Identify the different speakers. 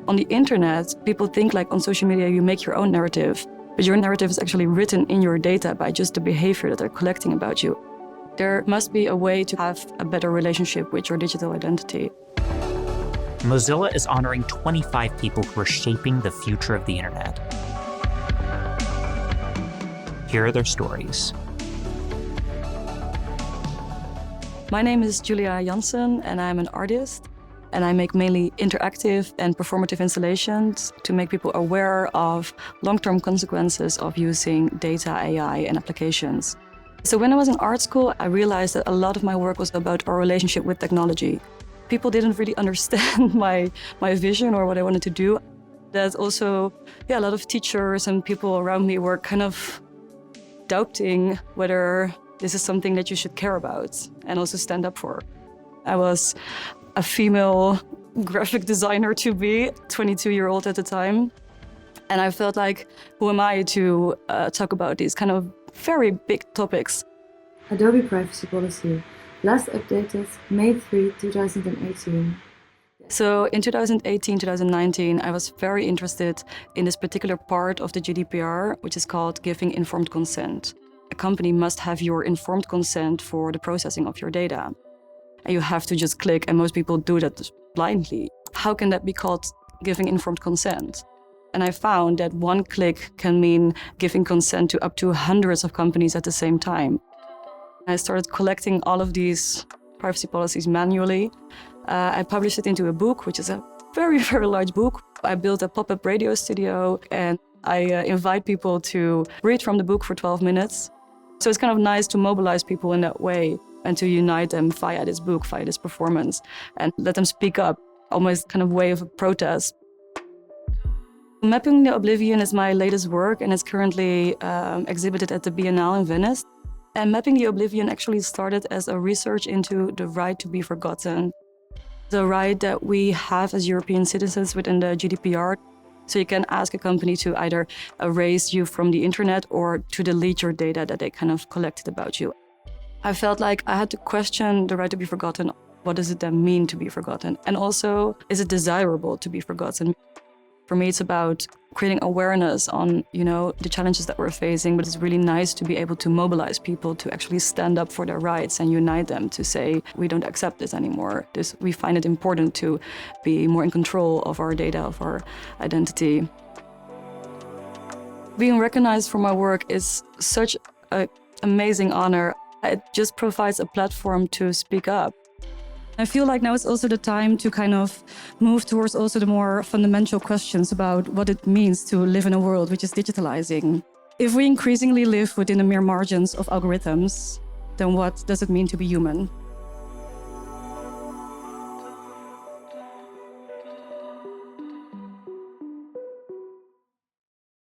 Speaker 1: On the internet, people think like on social media, you make your own narrative, but your narrative is actually written in your data by just the behavior that they're collecting about you. There must be a way to have a better relationship with your digital identity.
Speaker 2: Mozilla is honoring 25 people who are shaping the future of the internet. Here are their stories.
Speaker 1: My name is Julia Janssen, and I'm an artist. And I make mainly interactive and performative installations to make people aware of long-term consequences of using data, AI, and applications. So when I was in art school, I realized that a lot of my work was about our relationship with technology. People didn't really understand my vision or what I wanted to do. There's also, a lot of teachers and people around me were kind of doubting whether this is something that you should care about and also stand up for. I was a female graphic designer to be, 22-year-old at the time. And I felt like, who am I to talk about these kind of very big topics?
Speaker 3: Adobe privacy policy, last updated May 3, 2018.
Speaker 1: So in 2018, 2019, I was very interested in this particular part of the GDPR, which is called giving informed consent. A company must have your informed consent for the processing of your data. And you have to just click, and most people do that blindly. How can that be called giving informed consent? And I found that one click can mean giving consent to up to hundreds of companies at the same time. I started collecting all of these privacy policies manually. I published it into a book, which is a very, very large book. I built a pop-up radio studio, and I invite people to read from the book for 12 minutes. So it's kind of nice to mobilize people in that way and to unite them via this book, via this performance, and let them speak up, almost kind of way of a protest. Mapping the Oblivion is my latest work, and it's currently exhibited at the Biennale in Venice. And Mapping the Oblivion actually started as a research into the right to be forgotten, the right that we have as European citizens within the GDPR. So you can ask a company to either erase you from the internet or to delete your data that they kind of collected about you. I felt like I had to question the right to be forgotten. What does it then mean to be forgotten? And also, is it desirable to be forgotten? For me, it's about creating awareness on, the challenges that we're facing, but it's really nice to be able to mobilize people to actually stand up for their rights and unite them to say, we don't accept this anymore. We find it important to be more in control of our data, of our identity. Being recognized for my work is such an amazing honor. It just provides a platform to speak up. I feel like now is also the time to kind of move towards also the more fundamental questions about what it means to live in a world which is digitalizing. If we increasingly live within the mere margins of algorithms, then what does it mean to be human?